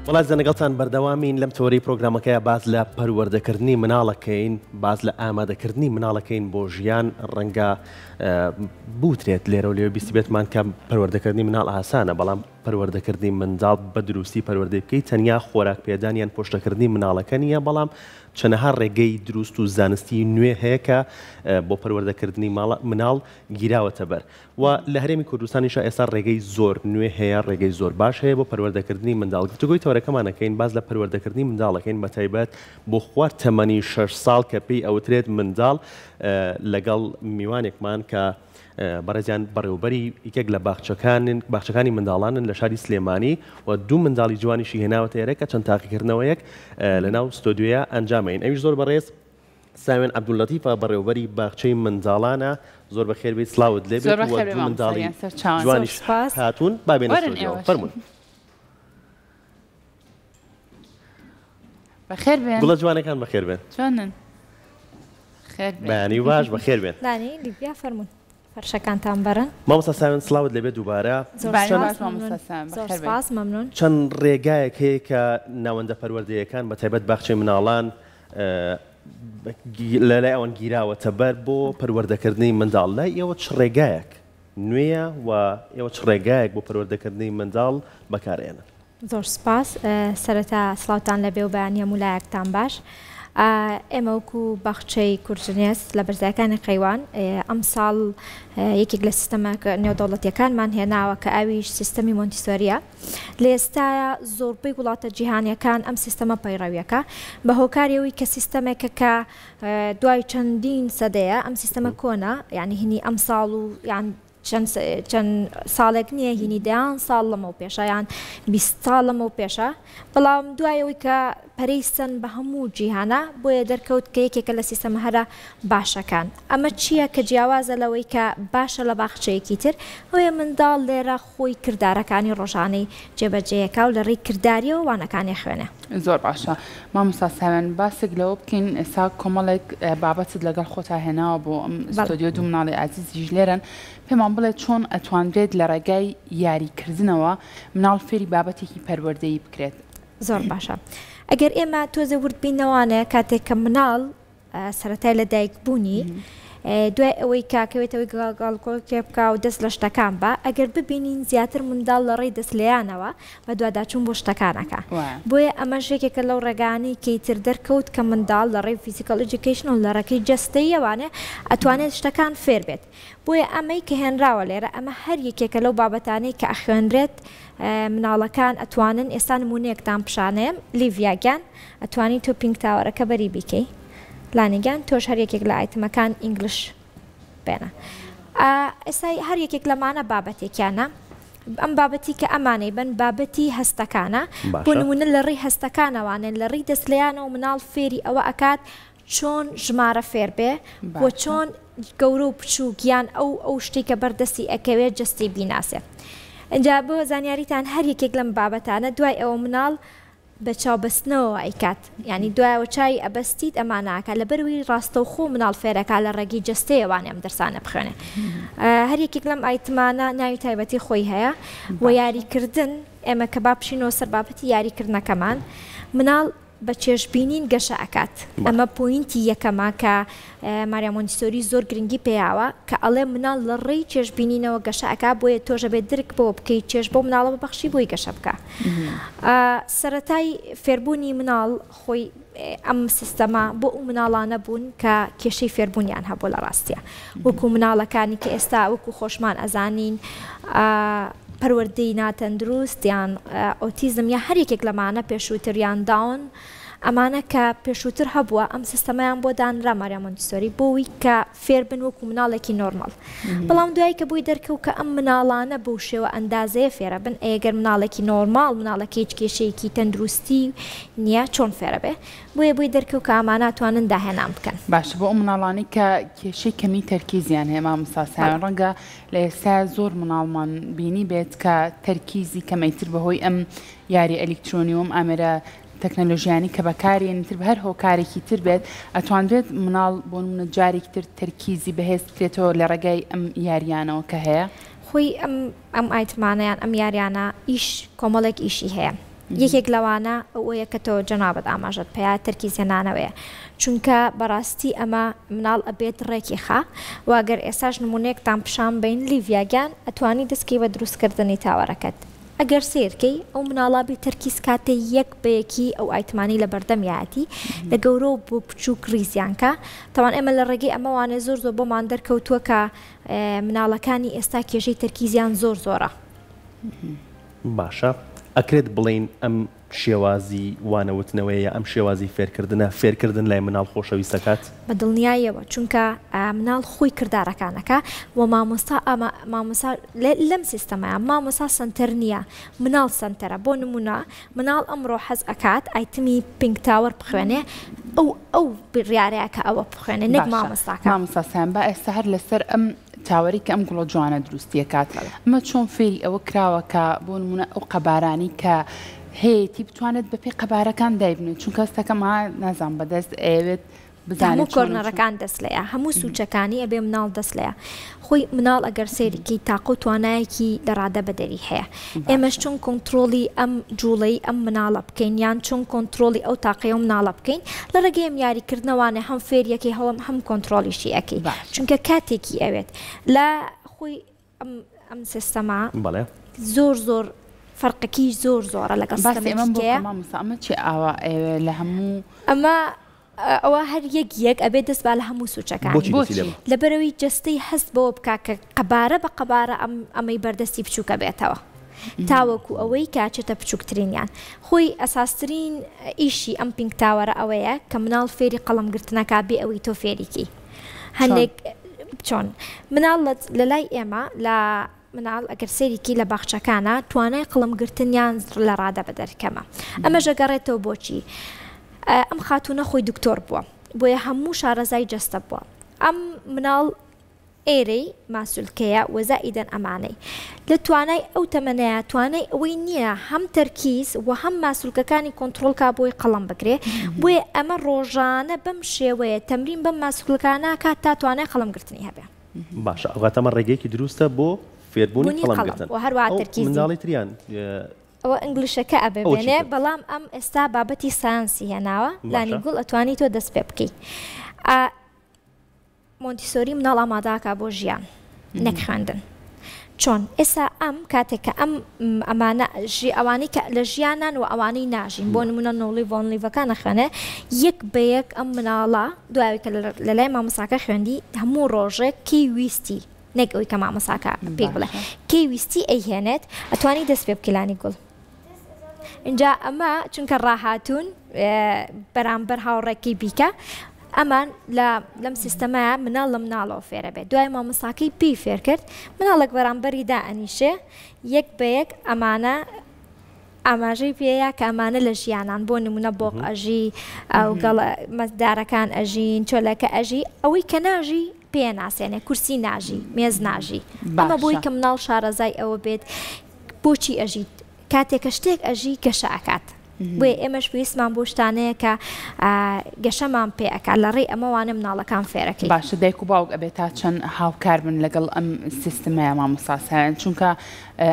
وڵات زەنەگەڵتان بەردەوامین لەم تۆری پرۆگرامەکەیە باز لە پەروەردەکردنی مناڵەکەین، باز لە ئامادەکردنی مناڵەکەین بۆ ژیان. ڕەنگە بوترێت لێرە و لێوە بیستی بێتمان کە پەروەردەکردنی مناڵ ئاسانە، بەڵام پەروەردەکردنی منداڵ بە دروستی پەروەردەی بکەیت تەنیا خۆراک پێدانیان پۆشتەکردنی مناڵەکە نیە، بەڵام چەنەها ڕێگەی دروست و زانستی نوێ هەیە کە بۆ پەروەردەکردنی مناڵ گیراوەتە بەر. و لە هەرێمی کوردستانیشە ئێستا ڕێگەی زۆر نوێ هەیە، ڕێگەی زۆر باش هەیە بۆ پەروەردەکردنی منداڵ. گفتوگۆی تۆرەکەمانەکەین باز لە پەروەردەکردنی منداڵەکەین بەتایبەت بۆ خوار تەمەنی 6 ساڵ کە پێی ئەوترێت منداڵ، لەگەڵ میوانێکمان کە بەڕێزیان بەڕێوبەری یەکێک لە باخچەکانی منداڵانن لە شاری سلێمانی و دوو منداڵی جوانیشی هێناوەتە ئێرە کە چەند تاقیکردنەوەیەک لەناو ستۆدیۆیە ئەنجامین. ئەویش زۆر بەڕێز ساوێن عەبدولەتیفە بەڕێوبەری باخچەی منداڵانە، زۆر بەخێر بیت، سلااوت لێ بێت و دوو منداڵی جوانیش هاتوون. با بێنە ستۆدیۆ. فەرموون. بەخێر بێن. گوڵە جوانەکان بەخێر بێن. جوانن. خێر بێن. بەیانی باش بەخێر بێن. دانی لیبیا فەرموون. فەرشەکانتان بەرن. مامۆستا ساوێن سلااوت لێ بێت دووبارە. سپاس مەمنون. چەند ڕێگایەک هەیە کە ناوەندە پەروەردەیەکان بەتایبەت باخچەی مناڵان لەلای ئەوان گیراوەتە بەر بۆ پەروەردەکردنی منداڵ. لای ئێوە چ ڕێگایەک نوێیە و ئێوە چ ڕێگایەک بۆ پەروەردەکردنی منداڵ بەکارێنن؟ زۆر سپاس. سەرەتا سڵاوتان لەبێ و بەیانی هەموو لایەکتان باش. ئێمە وەکو باخچەی کورجنێس لە بەرزەکانی قەیوان ئەم ساڵ یەکێک لە سیستەمە نێودەوڵەتیەکانمان هێناوە کە ئەویش سیستەمی مۆنتیسۆریە. لە ئێستاە زۆربەی وڵاتە جیهانیەکان ئەم سیستەمە پەیڕەویەکە بە هۆکاریەوەی کە سیستەمێکە کە دوای چەندین سەدەیە ئەم سیستەمە کۆنا، یعنی هینی ئەم ساڵ و یان چەند ساڵێک نییە، هینی دەیان ساڵ لەمەوە پێشە یان 20 ساڵ لەمەوە پێشە، بەڵام دوایەوەی کە پەرەیسەن بە هەموو جیهانە بۆیە دەرکەوت کە یەکێکە لە سیستەمە هەرە باشەکان. ئەمە چییە کە جیاوازە لەوەی کە باشە لە باخچەیەکی تر، ئەوەیە منداڵ لێرە خۆی کردارەکانی ڕۆژانەی جێبەجێیەکە و لە ڕێی کردداریە و وانەکانی خوێنێ. زۆر باشە. مامۆستا ساوێن باسێک لەوە بکەین. ئێستا کۆمەڵێک بابەتت لەگەڵ خۆتا هێناوە بۆ ئەم ستۆدیۆ دوو مناڵی عەزیزیش لێرن. پێمان بڵێت چۆن ئەتوانرێت لە ڕێگای یاریکردنەوە مناڵ فێری بابەتێکی پەروەردەیی بکرێت؟ زۆر باشە. ئەگەر ئێمە تۆزە وردبینەوانە کاتێک کە مناڵ سەرەتای لە دایک بوونی، دوای ئەوەی کاکەوێتەوەی گاڵکۆڵ بکە و دەست لە شتەکان بە، ئەگەر ببینین زیاتر منداڵ لە ڕێی دەست لێیانەوە بە دوواداچوون بۆ شتەکانەکە. بۆیە ئەمە ژێکێکە لەو ڕێگانەی کەیتر دەرکەوت کە منداڵ لە ڕێی فیزیکال ئێجوکیشن و لە ڕێگەی جەستەی ئەوانێ ئەتوانێت شتەکان فێر بێت. بۆیە ئەمەی کە هێنراوە لێرە ئەمە هەر یەکێکە لەو بابەتانەی کە ئەخوێنرێت مناڵەکان ئەتوانن. ئێستا نمونەیەکتان پیشانەیەم، لیڤیاگیان ئەتوانی تۆ پینک تاوەرەکە بەری بیکەی، لانیگان تۆش هەر یەکێک لە ئایتمەکان ئینگلیش بێنە. ئێستا هەر یەکێک لەمانە بابەتێکیانە. ئەم بابەتی کە ئەمانەی بن بابەتی هەستەکانە، بۆ نمونە لە ڕێی هەستەکانەوانن لە ڕێی دەستلیانە و مناڵ فێری ئەوە ئەکات چۆن ژمارە فێر بێ، بۆ چۆن گەورە و بچوو گیان ئەو شتێک کە بەردەستی ئەکەوێت جستی بیناسێ. اینجا بۆ زانیاریتان هەر یەکێک لەم بابەتانە دوای ئەوە مناڵ بە چاوبەستنەوە ئەیکات، ینی دوایەوە چای ئەبەستیت ئەماناکە لە بەروی ڕاستە و خۆ مناڵ فێرەکە لە ڕێگی جستەیەوانێ ئەم دەرسانە بخوێنێ. هەر یەکێک لەم ئایتمانە ناوی تایبەتی خۆی هەیە. و یاریکردن ئێمە کە با بشینەوە سەر بابەتی یاریکردنەکەمان، مناڵ بە چێژبینین گەشە ئەکات. ئەمە پوینتی یەکەمە کە ماریا مۆنتیسۆری زۆر گرنگی پێیاوە کە ئەڵێ مناڵ لە ڕێی چێژبینینەوە گەشە ئەکا، بۆیە تۆژە بێت درک بۆ بکەیت چێژ بۆ مناڵە بەبەخشی بۆی گەشە بکە. سەرەتای فێربوونی مناڵ خۆی ئەم سیستەما بۆ ئەو مناڵانە بوون کە کێشەی فێربوونیان هەبوو لە ڕاستیە، وەکو مناڵەکانی کە ئێستا وەکو خۆشمان ئەزانین پەروەردەی ناتەندروست یان ئۆتیزم یا هەر یەکێک لەمانە پێشووتر یان داون، ئەمانە کە پێشووتر هەبووە ئەم سیستەمەیان بۆ دانرا ماریا مۆنتیسۆری بۆەوەی کە فێر بن وەکو مناڵێکی نۆرمال. بەڵام دوایی کە بووی دەرکەوت کە ئەم مناڵانە بەو شێوە ئەندازەیە فێرە بن، ئەگەر مناڵێکی نۆرمال مناڵێکی هیچ کێشەیەکی تەندروستی نییە چۆن فێرە بێ، بۆیە بووی دەرکەوت کە ئەمانە توانن داهێنان بکەن. باشە بۆ ئەم مناڵانی کە کێشەی کەمی تەرکیزیان هەیە مامۆستا ساوێن، ڕەنگە لە ئێستا زۆر مناڵمان بینی بێت کە تەرکیزی کەمەیتر بەهۆی ئەم یاری ئەلکترۆنیۆم ئامێرە تەکنەلۆژیانی کە بەکارێن تر بە هەر هۆکارێکی تر بێت، ئەتوانرێت مناڵ بۆ نمونە جارێکی تر تەرکیزی بەهێز بکرێتەوە لە ڕێگای ئەم یاریانەوە کە هەیە. خۆی ئەم ئایتمانەیان ئەم یاریانە ئیش کۆمەڵێک ئیشی هەیە. یەکێک لەوانە ئەوەیە کە تۆ جەنابەت ئاماژەت پێیا تەرکیزێنانەوەیە چونکە بەڕاستی ئەمە مناڵ ئەبێت ڕێکی خا واگەر ئێساش نمونەیەکتان پیشان بین لیڤیاگیان ئەتوانی دەستکەی بە دروستکردنی تاوەڕەکەت ئەگەر سیرکەی ئەو مناڵابی تەرکیز کاتێ یەک بەیەکی ئەو ئایتمانی لە بەردەمیاتی لە گەورە بۆ بچووک ریزیانکە تاوان ئێمە لە ڕێگەی ئەمەوانێ زۆر بۆمان دەرکەوتووە کە مناڵەکانی ئێستا کێژەی تەرکیزیان زۆرە باشە ئەکرێت بڵین ئەم شێوازی وانەوتنەوەیە ئەم شێوازی فێرکردن لای مناڵ خۆشەویستەکات بە دڵنیاییەوە چونکە مناڵ خۆی کردارەکانەکە و مامۆستا لەم سیستەمەیە مامۆسا سنتەر نییە مناڵ سنتەرە بۆ نمونە مناڵ ئەمڕۆ حەز ئەکات ئایتمی پینک تاوەر بخوێنێ ئەو بڕیارەیە کە ئەوە بخوێنێ نەک مامۆستاکە مامۆستاسیان بە ئێستا هەر لەسەر ئەم تاوەری کە ئەم گوڵە جوانە دروستیە کات ئەمە چۆن فێری ئەوە کراوە کە بۆ نمونە ئەو قەبارانی کە هەیەی بتوانێت بەپێی قەبارەکان دایبنێت چونکە ئەستەکەمە نازان بەدەست ئەوێت هەموو کۆرنەرەکان دەست لەیە هەموو سوچەکانی ئەبێ مناڵ دەست لەیە خۆی مناڵ ئەگەر سێریکی تاقۆ و توانایەکی لەڕادە بەدەری هەیە ئێمەش چۆن کۆنتترۆلی ئەم جوڵەی ئەم مناڵە بکەین یان چۆن کۆنتترۆلی ئەو تاقی و مناڵە بکەین لە ڕێگەیم یاریکردنەوانە هەم فێریەکەی هەڵم هەم کۆنتترۆلیشی ئەەکەی چونکە کاتێکی ئەوێت لە خۆی ئەم سیستەما زۆر فەرقەکی زۆرە لەگەڵ ئەمە چی ئاوا لە هەموو ئەمە ئەوە هەر یەک ئەبێ دەست با لە هەموو سوچەکان لەبەرەوەی جستەی هەست بەوە بکا کە قەبارە بە قەبارە ئەمەی بەردەستی بچووکە بێتەوە تاوەکو ئەوەی کاچێتە بچووکترینیان خۆی ئەساسترین ئیشی ئەم پینک تاوەرە ئەوەیە کە مناڵ فێری قەڵەمگرتنەکە بێ ئەوەی تۆ فێریکی هەندێک چۆن مناڵ لە لای ئێمە لە مناڵ ئەگەر سێریکی لە باخچەکانە توانای قڵمگرتنیان لە ڕادە بە دەرکەمە ئەمە ژەگەڕێتەوە بۆچی ئەم خاتونە خۆی دکتۆر بووە بۆیە هەموو شارەزای جەستە بووە ئەم مناڵ ئێرەی ماسولکەیە وەزائیدەن ئەمانەی لە توانای ئەو تەمەنەیە توانای ئەوەی نییە هەم تەرکیز و هەم ماسولکەکانی کۆنتترۆلکا بۆی قەڵم بکرێ بۆیە ئەمە ڕۆژانە بەم شێوەیە تەمرین بەم ماسولکانە کات تا توانای قەڵمگرتنی هەبێ باشە ئەواتەمە ڕێگەیەکی دروستە بۆ فێربوونی قەڵمگرتن و هەروە تەرکیز منداڵی تریان ئەوە ئنگلیشەکە ئەبێنێ بەڵام ئەم ئێستا بابەتی ساینسی هێناوە لانی گوڵ ئەتوانی تۆ دەست پێ بکەیت مۆنتیسۆری مناڵ ئاماداکە بۆ ژیان نەک خوێندن چۆن ئێستا ئەم کاتێک کە ئەمانە ئەوانەی کە لە ژیانان و ئەوانەی ناژین بۆ نمونە نۆڵی ڤۆنلیڤەکانە خوێنێ یەک بە یەک ئەم مناڵە دوای کە لە لای مامۆساکە خوێندی هەموو ڕۆژێک کەی ویستی نەک ئەوی کە مامۆساکە پێک بڵێ کەی ویستی ئەیهێنێت ئەتوانی دەست پێ بکەلانی گوڵ اینجا ئەمە چونکە ڕاهاتوون بەرامبەر هاوڕێکی بیکە ئەمان لەم سیستەمەیە مناڵ لە مناڵەوە فێرە بێت دوای مامۆساکەی پێی فێر کرد مناڵێک بەرامبەری دائەنیشێ یەک بە یەک ئەمانە ئاماژەی پێەیە کە ئەمانە لە ژیانان بۆ نمونە بۆق ئەژی ئەو مەزدارەکان ئەژین چۆلەکە ئەژی ئەوەی کە ناژی پێ ناسێنێ کورسی ناژی مێز ناژی ئەمە بۆی کە مناڵ شارەزای ئەوە بێت بۆچی ئەژیت کاتێکە شتێک ئەژی گەشە ئەکات بۆیە ئێمەش پێویستمان بۆ شتانەیە کە گەشەمان پێ ئەکات لە ڕێی ئەمەوانە مناڵەکان فێرەکەی باشە دایک و باوک ئەبێت تا چەند هاوکار بن لەگەڵ ئەم سیستەمەیە مامۆستاسیان چونکە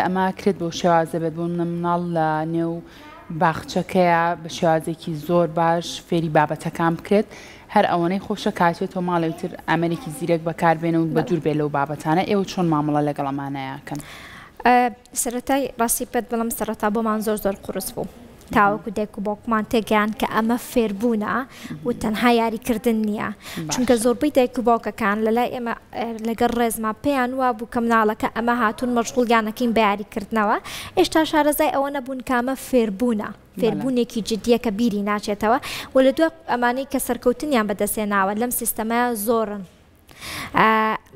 ئەمە کرێت بۆ شێوازە بێت بۆ مناڵ لە نێو باخچەکەیە بە شێوازێکی زۆر باش فێری بابەتەکان بکرێت هەر ئەوەنەی خۆشە کاتێتەوە ماڵێتتر ئەمریکی زیرەک بەکاربێنە و بە دوور بێ لەو بابەتانە ئێوە چۆن مامەڵە لەگەڵ ئەمانەیەکەن سەرەتای ڕاستی پێت بڵم سەرەتا بۆمان زۆر قورس بوو تاوەکو دایک و باوکمان تێگەیان کە ئەمە فێربوونە و تەنها یاریکردن نییە چونکە زۆربەی دایک و باوکەکان لەلای ئێمە لەگەڵ ڕێزما پێیان وا بوو کە مناڵەکە ئەمە هاتوون مەشغوڵیانەکەین بە یاریکردنەوە ئێشتا شارەزای ئەوە نەبوون کامە فێربوونە فێربوونێکی جدیە کە بیری ناچێتەوە و لە دوای ئەمانەی کە سەرکەوتنیان بەدەستێناوە لەم سیستەمەیە زۆرن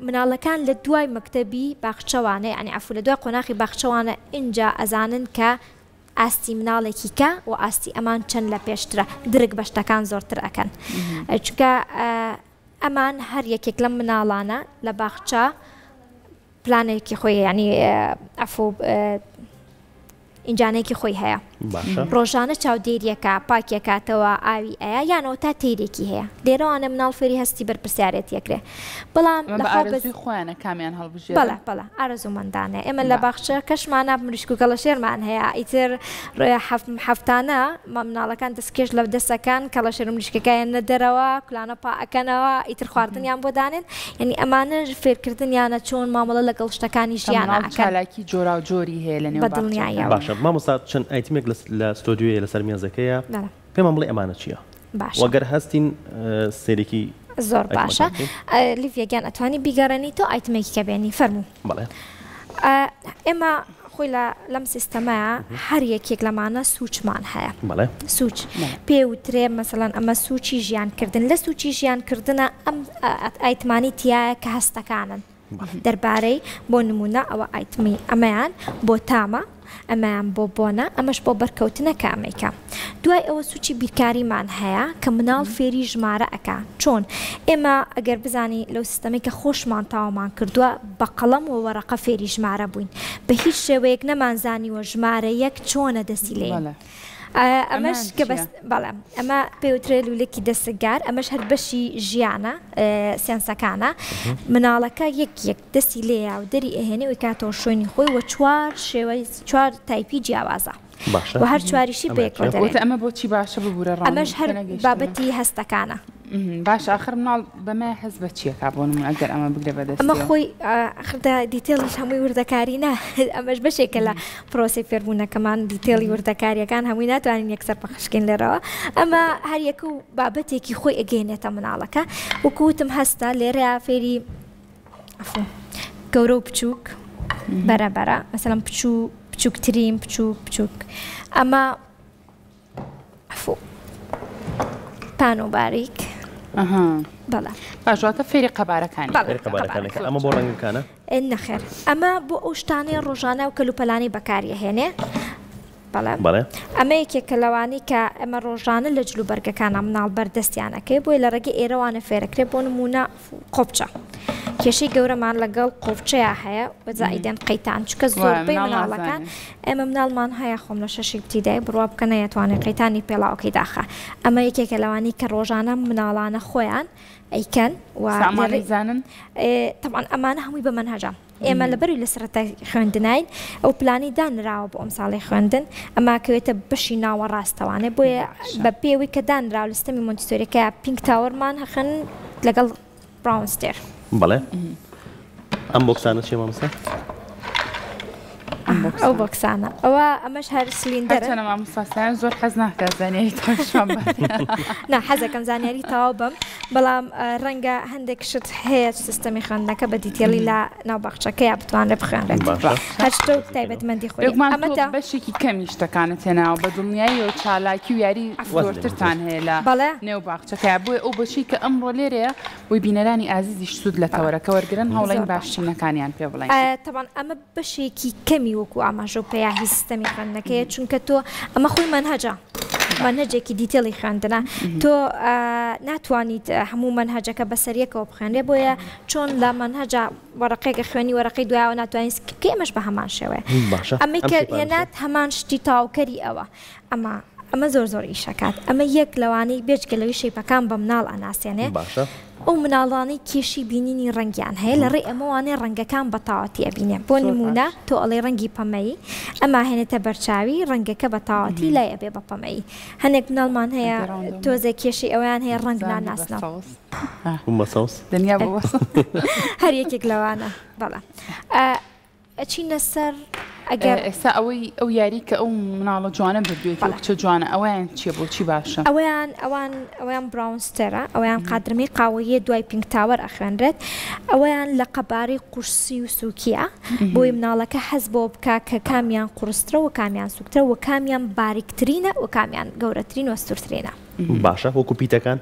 مناڵەکان لە دوای مەکتەبی باخچەوانە ینی عەفو لە دوای قۆناغی باخچەوانە اینجا ئەزانن کە ئاستی مناڵێکی کە و ئاستی ئەمان چەند لە پێشترە درک بە شتەکان زۆرتر ئەکەن چونکە ئەمان هەر یەکێک لەم مناڵانە لە باخچە پلانێکی خۆی ینی ئەفۆ ئینجانێکی خۆی هەیە ڕۆژانە چاودێریەکە پاکیەکاتەوە ئاوی ئەیە یانەوە تا تێرێکی هەیە لێرەوانە مناڵ فێری هەستی بەرپرسیارەت یەکرێ بەڵام خۆیانە کامیان هەڵبژێ بەڵە ئارەزوومەندانە ئێمە لە باخچە کەشمانە مریشک و گەڵە شێرمان هەیە ئیتر ڕێ هەفتانە مناڵەکان دەستکێش لە دەستەکان کەڵە شێر مریشکەکەیان نەدەرەوە کولانە پاەکەنەوە ئیتر خواردنیان بۆ دانێن یعنی ئەمانە فێرکردنیانە چۆن مامەڵە لەگەڵ شتەکانی ژیانە چالاکی جۆرا و جۆری هەیە لە نێو دڵنیایە باشە مامۆستا چەند ئایتمێک لە ستۆدیۆیە لەسەر میازەکەیە پێمان بڵێ ئەمانە چییە وەگەر هەستین سێرێکی زۆر باشە لیڤیەگیان ئەتوانی بیگەڕێنی تۆ ئایتمێکی کە بێنی فەرموو ئێمە خۆی لەم سیستەمەیە هەر یەکێک لەمانە سوچمان هەیە سوچ پێوترێ مەسەڵەن ئەمە سوچی ژیانکردن لە سوچی ژیانکردنە ئەم ئایتمانی تایە کە هەستەکانن دەربارەی بۆ نمونە ئەوە ئایتمی ئەمەیان بۆ تامە ئەمەیان بۆ بۆنە ئەمەش بۆ بەرکەوتنەکە ئەمریکا دوای ئەوە سوچی بیرکاریمان هەیە کە مناڵ فێری ژمارە ئەکا چۆن ئێمە ئەگەر بزانی لەو سیستەمی کە خۆشمان تاوامان کردووە بە قەڵەم و وەرەقە فێری ژمارە بووین بە هیچ شێوەیەک نەمانزانیوە ژمارە یەک چۆنە دەستی لێ ئەمەش کە بەس بەڵام ئەمە پێوترێ لولێکی دەستگار ئەمەش هەر بەشی ژیانە سێنسەکانە مناڵەکە یەک دەستی لێە و دەری ئەهێنێ و کاتەوە شوێنی خۆی وە چوار تایپی جیاوازە و هەر چواریشی بەیەکەوە ئەمە بۆچی باشە ببوورە ئەمەش هەر بابەتی هەستەکانە باش آخر مناڵ بەمە حەز بە چیەکە بۆ نمونە ئەگەر ئەمە بگرێ بەدەست ئەمە خۆی ئاخردا دیتێڵش هەمووی وردەکاری نا ئەمەش بەشێکە لە پرۆسی فێربوونەکەمان دیتێڵی وردەکاریەکان هەمووی ناتوانین یەکسەر بەخشکین لێرەوە ئەمە هەر یەک و بابەتێکی خۆی ئەگەینێتە مناڵەکە وەکوتم هەستە لێرەیە فێری گەورە و بچووک بەرەبەرە مەسەڵەن بچووکترین بچووک ئەمە پان و باریک بەڵێ باشواتە فێری قەبارەکانی ئەمە بۆ ڕەنگەکانە نەخێر ئەمە بۆ ئەو شتانەی ڕۆژانە و کەلوپەلانی بەکاری هێنێ بەڵێ ئەمە یەکێکە لەوانی کە ئەمە ڕۆژانە لە جلوبەرگەکانە مناڵ بەردەستیانەکەی بۆی لە ڕێگەی ئێرەوانە فێرەکرێت بۆ نمونە قۆپچە کێشەی گەورەمان لەگەڵ قۆپچەیە هەیە بەجائیدەن قەیتان چکە زۆربەی مناڵەکان ئێمە مناڵمان هەیە خۆم لە شەشی بتیدای بڕوا بکە نەیەتوانێت قەیتانی پێڵاوەکەی داخە ئەمە یەکێکە لەوانی کە ڕۆژانە مناڵانە خۆیان ئەیکەن وزانن طبعا ئەمانە هەمووی بە منهەجە ئێمە لەبەروی لە سەرەتای خوێندنین ئەو پلانی دانراوە بۆ ئەم ساڵی خوێندن ئەما کەوێتە بەشی ناوە ڕاستەوانێ بۆیە بە پێوەی کە دانراو لە سیستەمی مۆنتیسۆریەکە پینک تاوەرمان هەخن لەگەڵ براونستێر بەڵێ ئەم بۆکسانە چێ مامۆستا ئەو بۆکسانە ئەوە ئەمەش هەر سلندەرە مامۆستایان زۆر حەز ناکە زانیاری تاشم نا حەزەکەم زانیاری تاوا بم بەڵام ڕەنگە هەندێک شت هەیە سیستەمی خوێندنەکە بە دیتێڵی لە ناوبەخشەکەیە بتوانێت بخوێنرێت هەر شتە تایبەتمەندی خۆی ئەمەدا بەشێکی کەمی شتەکانت هێناوە بە دڵنیایی و چالاکی و یاری زۆرترتان هەیە لە نێو باخچەکە بۆی ئەو بەشی کە ئەمڕۆ لێرەیە بۆی بینەرانی ئازیزیش سوود لە تەوەرەکە وەرگرن هەوڵین باشچینەکانیان پێ بڵێن تەبان ئەمە بەشێکی کەمی وەکو ئاماژە و پێیاهی سیستەمی خوێندنەکەیە چونکە تۆ ئەمە خۆی منهەجە منهجێکی دیتێڵی خوێندنە تۆ ناتوانیت هەموو منهجەکە بەسەریەکەوە بخوێنێ بۆیە چۆن لە منهجە وەرەقێکە خوێنی وەرەقەی دوایەوە ناتوانین کێمەش بە هەمان شێوەیە ئەمە کە هێنات هەمان شتی تاوکەری ئەوە ئەمە زۆر ئیشەکات ئەمە یەک لەوانەی بێجگەلەوەی شەیپەکان بە مناڵ ئەناسێنێ ئەو مناڵانی کێشی بینینی ڕەنگیان هەیە لە ڕێ ئەمەوانێ ڕەنگەکان بە تاواتی ئەبینێ بۆ نمونە تۆ ئەڵێ ڕەنگی پەمەیی ئەما هێنێتە بەرچاوی ڕەنگەکە بە تاواتی لای ئەبێ بە پەمەیی هەندێک مناڵمان هەیە تۆزە کێشی ئەویان هەیە ڕەنگ ناناسنەوە هەر یەکێک لەوانە بەڵێ ئەچینە سەر ئەگەر ئێستا ئەوەی ئەو یاری کە ئەو مناڵە جوانە بردوێت چه جوانە ئەویان چیە بۆچی باشە ئەویان براونستەرە ئەویان قادرمی قاوەیە دوای پینک تاوەر ئەخوێنرێت ئەویان لە قەبارەی قورسی و سووکیە بۆی مناڵەکە حەز بۆ بکە کە کامیان قورسترە و کامیان سوکترە و کامیان باریکترینە و کامیان گەورەترین و سوورترینە باشە وەکو پیتەکان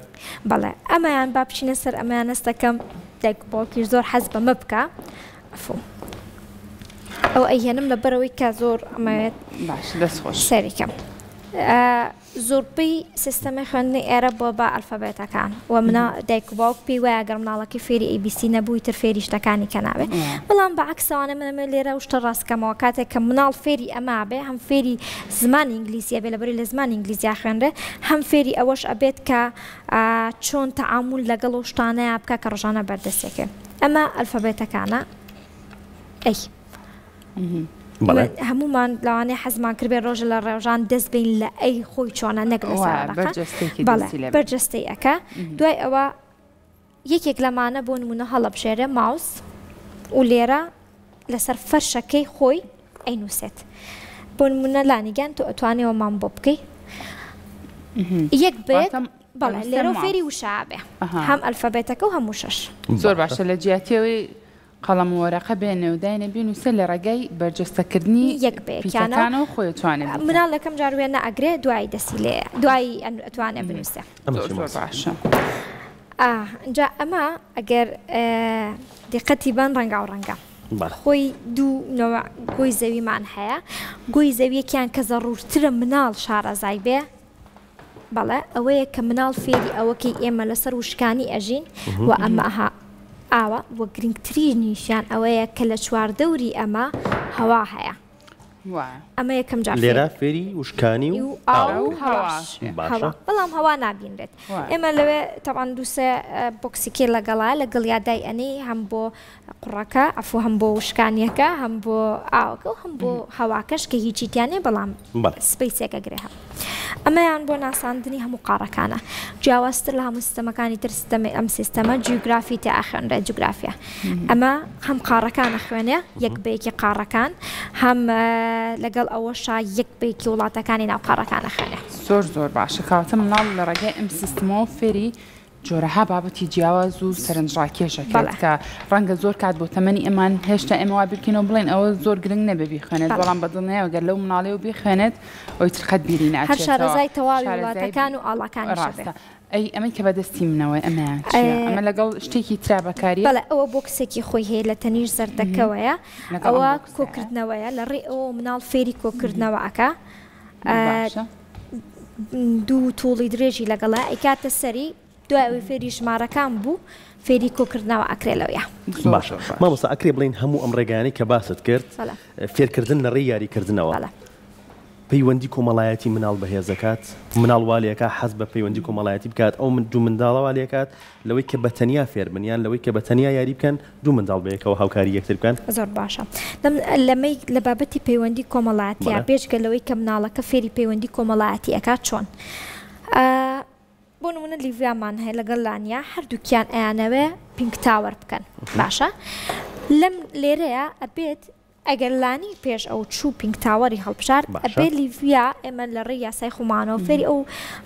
بەڵێ ئەمەیان با بچینە سەر ئەمەیان هەستەکەم دایک باوکیش زۆر حەز بەمە بکە ئەو ئەیهێنم لە بەرەوەی کە زۆر ئەمەوێت باش دەستخۆش سەریکەم زۆربەی سیستەمی خوێندنی ئێرە بۆ بە ئەلفەبێتەکان و منە دایک و باوک پێی وایە گەر مناڵەکەی فێری ABC نەبووی تر فێری شتەکانی کە نابێت بەڵام بەعکسەوانە منەمە لێرە شتە ڕاستکەمەوە کاتێک کە مناڵ فێری ئەما بێ هەم فێری زمانی ئینگلیزیە بێ لەبەری لە زمانی ئینگلیزیا خوێنرێ هەم فێری ئەوەش ئەبێت کە چۆن تەعامل لەگەڵ و شتانەیە بکە کە ڕۆژانە بەردەستێکێ ئەمە ئەلفەبێتەکانە ئەی هەمومان لەوانەیە حەزمان کردبێ ڕۆژە لە ڕێژان دەست بین لە ئەی خۆی چۆنە نەک بەرجەستەی ئەەکە دوای ئەوە یەکێک لەمانە بۆ نمونە هەڵەبژێرە ماوس و لێرە لەسەر فەرشەکەی خۆی ئەینووسێت بۆ نمونە لانیگەن تۆ ئەتوانێەوە مام بۆ بکەی یەک بێت بەڵێ لێرە فێری وشابێ هەم ئەلفەبێتەکە و هەموو شەش زۆر باشە لە جیاتیەوەی قەڵەم وەرەقە بێنێ و داینە بینووسە لە ڕێگەی بەرجەستەکردنی یەک پیسەکانەوە خۆی توانێت مناڵەکەم جاروێ نەئەگرێ دوای دەسی لێ دوای ئەتوانێ بنووسە زۆر باشە اینجا ئەمە ئەگەر دقەتی بان ڕەنگا و ڕەنگە خۆی دوو گۆی زەویمان هەیە گۆی زەویەکیان کە زەڕورترە مناڵ شارەزای بێ بەڵێ ئەوەیە کە مناڵ فێری ئەوەکەی ئێمە لەسەر وشکانی ئەژین و ئەمەها ئاوە وە گرنگترینیشیان ئەوەیە کە لە چواردەوری ئەمە هەوا هەیە ئەمە یەکەم جار لێرە فێری وشکانی و بەڵام هەوا نابینرێت ئێمە لەوێ تەوان دووسێ بۆکسیکێ لەگەڵا لەگەڵ یادای ئەنی هەم بۆ قوڕەکە ئەفۆ هەم بۆ وشکانیەکە هەم بۆ ئاوەکە و هەم بۆ هەواکەش کە هیچی تیانێ بەڵام سپیسێکە گرێ هەم ئەمەیان بۆ ناساندنی هەموو قارەکانە جیاوازتر لە هەموو سیستەمەکانی تر ئەم سیستەمە جیوگرافی تێ ئاخوێنرێ جوگرافیا ئەمە هەم قارەکانە خوێنێ یەک بەیەکی قارەکان هەم لەگەڵ ئەوەشا یەک بەیەکی وڵاتەکانی ناو قارەکانە خوێنێ زۆر باشە کەواتە مناڵ لە ڕێگەی ئەم سیستەمەوە فێری جۆرەها بابەتی جیاواز و سەرنجڕاکێشەکەات کە ڕەنگە زۆر کات بۆ تەمەنی ئەمان هێشتا ئێمە وا بیرکەینەوە بڵێن ئەوە زۆر گرنگ نەبێ بیخوێنێت بەڵام بەدڵنیایەوە گەر لەو مناڵێ و بیخوێنێت ئەوی تر قەت بیری ناچێت هەر شارەزای تەواوی وڵاتەکان و ئاڵاکانی ڕاستە ئەی ئەمەی کە بەدەستی منەوە ئەمە لەگەڵ شتێکی ترا بەکاری بەڵێ ئەوە بۆکسێکی خۆی هەیە لە تەنیش زەردەکەوەیە ئەوە کۆکردنەوەیە لە ڕێ ئەوە مناڵ فێری کۆکردنەوە ئەکا دوو توڵی درێژی لەگەڵە ئەیکاتە سەری دوای ئەوەی فێری ژمارەکان بوو فێری کۆکردنەوە ئەکرێلەوەیە باشە مامۆستا ئەکرێ بڵین هەموو ئەم ڕێگانەی کە باست کرد فێرکردن لە ڕێی یاریکردنەوە پەیوەندی کۆمەڵایەتی مناڵ بەهێزەکات مناڵ والیەکە حەز بە پەیوەندی کۆمەڵایەتی بکات ئەو من دوو منداڵە والیەکات لەوەی کە بەتەنیا فێر بنیان لەوەی کە بەتەنیا یاری بکەن دوو منداڵ بەیەکەوە هاوکاری یەکتر بکەن زۆر باشە لەمەی لە بابەتی پەیوەندی کۆمەڵایەتیە پێشگە لەوەی کە مناڵەکە فێری پەیوەندی کۆمەڵایەتی ئەکات چۆن بۆ نمونە لیڤیامان هەیە لەگەڵ لانیا هەردووکیان ئەیانەوێ پینک تاوەر بکەن باشە لەم لێرەیە ئەبێت ئەگەر لانی پێش ئەو چوو پینک تاوەری هەڵبژار ئەبێ لیڤیا ئێمە لە ڕێی یاسای خۆمانەوە فێری ئەو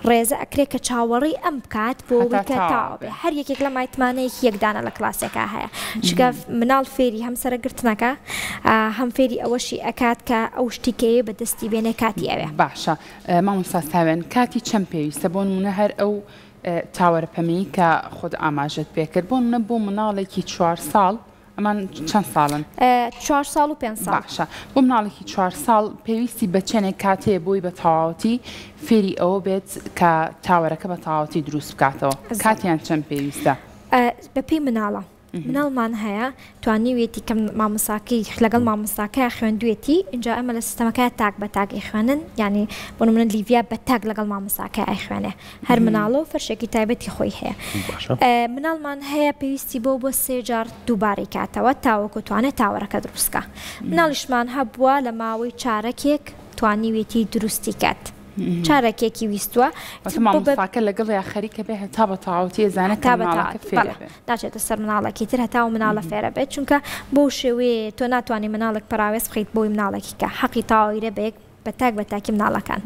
ڕێزە ئەکرێت کە چاوەڕی ئەم بکات بۆ کە تاوە بێ هەر یەکێک لە مایتمانەیەکی یەکدانە لە کلاسێکا هەیە چکە مناڵ فێری هەم سەرگرتنەکە هەم فێری ئەوەشی ئەکات کە ئەو شتیکەیە بەدەستی بێنێ کاتی ئەوێ باشە مامۆستا ساوێن کاتی چەند پێویستە بۆ نمونە هەر ئەو تاوەرە پەمەیی کە خۆت ئاماژەت پێکرد بۆ نمونە بۆ مناڵێکی 4 ساڵ ئەمان چەند ساڵن 4 ساڵ و 5 ساڵ باشە بۆ مناڵێکی 4 ساڵ پێویستی بە چەندێک کاتەیە بۆی بە تەواوەتی فێری ئەوە بێت کە تاوەرەکە بە تەواوەتی دروست بکاتەوە کاتیان چەند پێویستە بەپێی مناڵە مناڵمان هەیە توانیوێتی کەم مامۆساکەی لەگەڵ مامۆستاکە خوێندوێتی اینجا ئەمە لە سیستەمەکە تاک بە تاگی خوێنن ینی بۆ نمونە لیڤیا بە تاک لەگەڵ مامۆساکە ئەیخوێنێ هەر مناڵە و فەرشێکی تایبەتی خۆی هەیە مناڵمان هەیە پێویستی بۆ 3 جار دووبارەی کاتەوە تاوەکو توانێت تاوەرەکە دروستکە مناڵیشمان هەبووە لە ماوەی چارەکێک توانیوێتی دروستی کات چارەکێکی ویستووە مامۆستاکە لەگەڵ یا خەریکە بێ هەتا بە تەواوەتی ئەزانێت تا مناڵەکە فێر بێت ناچێتە سەر مناڵێکی تر هەتا و مناڵە فێرە بێت چونکە بۆ شێوەیە تۆ ناتوانانی مناڵێک پراوێز بخیت بۆی مناڵێکی کە حەقی تاوەیرە بێک بە تاک بە تاکی مناڵەکان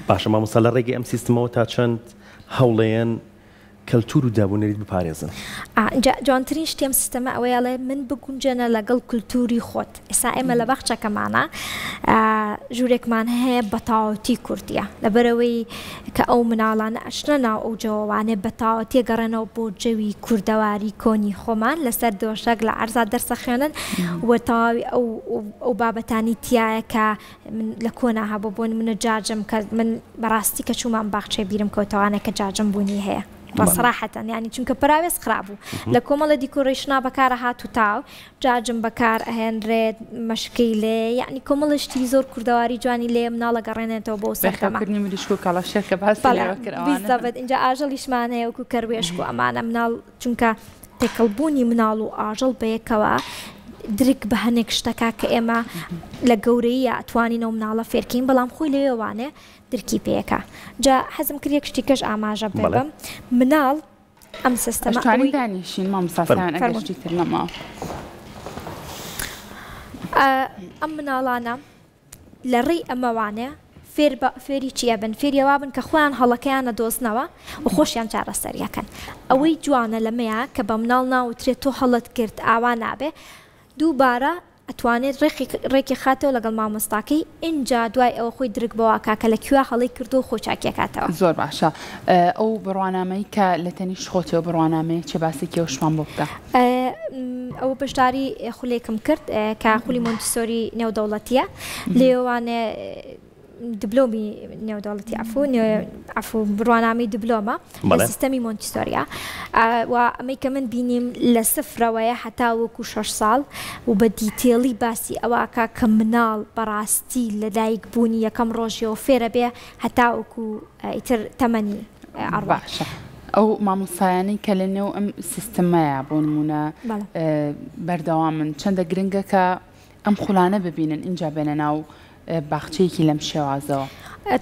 باشە مامۆستا لە ڕێگەی ئەم سیستمەوە تا چەند هەوڵەیەن کەلتور و دابوونەریت بپارێزن. جوانترین شتێم سیستەمە ئەوەیەڵێ من بگونجێنە لەگەڵ کولتوری خۆت. ئێستا ئێمە لە بەخچەکەمانە ژوورێکمان هەیە بەتاوەتی کوردیە لەبەرەوەی کە ئەو مناڵانە ئەچنە ناو ئەو جەوابانێ بەتاوەتی گەڕێنەوە بۆ جەوی کوردەواری کۆنی خۆمان لەسەر دۆشەک لە عەرزا دەرسە خوێنن و تەواوی ئەو بابەتانی تایە کە لە کۆنا هەبوو بۆن منە جاجم کە من بەڕاستی کە چوومان باخچەی بیرم کەوتەوانە کە جاجم بوونی هەیە. بەسەراحەتەن ینی چونکە پراوێز خراپبوو لە کۆمەڵە دیکۆڕیشنا بەکارە هات و تاو جاجم بەکار ئەهێنرێت مەشکەی لێ یعنی کۆمەڵ شتی زۆر کوردەواری جوانی لێ مناڵە گەڕێنێتەوە بۆ سەرکەمە اینجا ئاژەڵیشمان هەیە وەکو کەروێشک و ئەمانە مناڵ چونکە تێکەڵبوونی مناڵ و ئاژەڵ بەیەکەوە درک بە هەنێک شتەکە کە ئێمە لە گەورەیە ئەتوانینەوە مناڵە فێرکەین بەڵام خۆی لەوێوانێ درکی پێیەکە جا حەزم کرد یەک شتێکەش ئاماژە بێبم مناڵ ئەم سیستەمە دانیشین مامۆستایان ئەگەر تر لەما ئەم مناڵانە لە ڕێی ئەمەوانێ فێری چیە بن فێریەوا بن کە خۆیان هەڵەکەیانە دۆزنەوە و خۆشیان چارەسەریەکەن ئەوەی جوانە لەمەیە کە بە مناڵ ناوترێت تۆ هەڵت کرد ئاوا نابێ دووبارە ئەتوانێت ڕێکی خاتەوە لەگەڵ مامۆستاکەی اینجا دوای ئەوە خۆی درک بەوە کاکە لە کوێ هەڵی کردو و خۆچاکیەکاتەوە زۆر باشە ئەو بڕوانامەی کە لە تەنیش خۆتەوە بڕوانامەیە چه باسێکی ئەوشمان بۆ بکە ئەوە بەشداری خولێکم کرد کە خولی مۆنتیسۆری نێودەوڵەتیە لێوانێ دبلۆمی نێودەوڵەتی عفو بڕوانامی دبلۆمە لە سیستەمی مۆنتیسۆریە و ئەمەی کە من بینیم لە سفرەوەیە هەتا وەکو 6 ساڵ و بە دیتێڵی باسی ئەوەکە کە مناڵ بەڕاستی لە دایک بوونی یەکەم ڕۆژیەوە فێرە بێ هەتا وەکو ئیتر تەمەنی ئەڕباشە ئەو مامۆستایانەی کە لە نێو ئەم سیستەمەیە بۆ نمونە بەردەوامن چەندە گرنگە کە ئەم خولانە ببینن اینجا بێنە ناو باخچەیەکی لەم شێوازەوە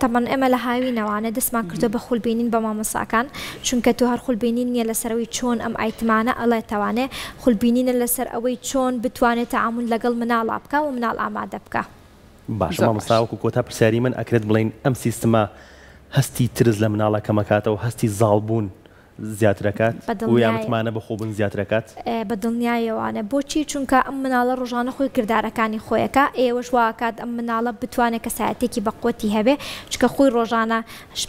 تەمان ئێمە لە هاوینەوانە دەستمان کردو بە خولبینین بە مامۆساکان چونکە تو هەر خولبینین نیە لەسەرەوەی چۆن ئەم ئایتمانە ئەڵێتەوانێ خولبینینە لەسەر ئەوەی چۆن بتوانێت تەعامل لەگەڵ مناڵا بکە و مناڵ ئامادە بکە باش مامۆستا وەکو کۆتا پرسیاری من ئەکرێت بڵین ئەم سیستەمە هەستی ترس لە مناڵەکە مەکاتەوە هەستی زاڵبوون زیاترەکات و یامتمانە بە خۆبوون زیاترەکات بە دڵنیایەوانە بۆچی چونکە ئەم مناڵە ڕۆژانە خۆی کردارەکانی خۆیەکە ئێوەش واکات ئەم مناڵە بتوانێت کە ساعتێکی بەقوتی هەبێ چکە خۆی ڕۆژانە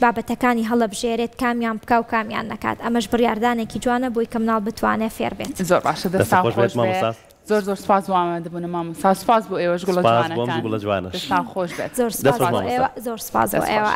بابەتەکانی هەڵەبژێرێت کامیان بکە و کامیان نەکات ئەمەش بڕیاردانێکی جوانە بۆی کە مناڵ بتوانێت فێر بێت زۆر باشە دەستان خۆش بێت زۆر زۆر سپاس بۆ ئامادەبوونە مامۆستا سپاس بۆ ئێوەش گوڵە جوانەکان دەستان خۆش بێت زۆر سپاس بۆ ئێوە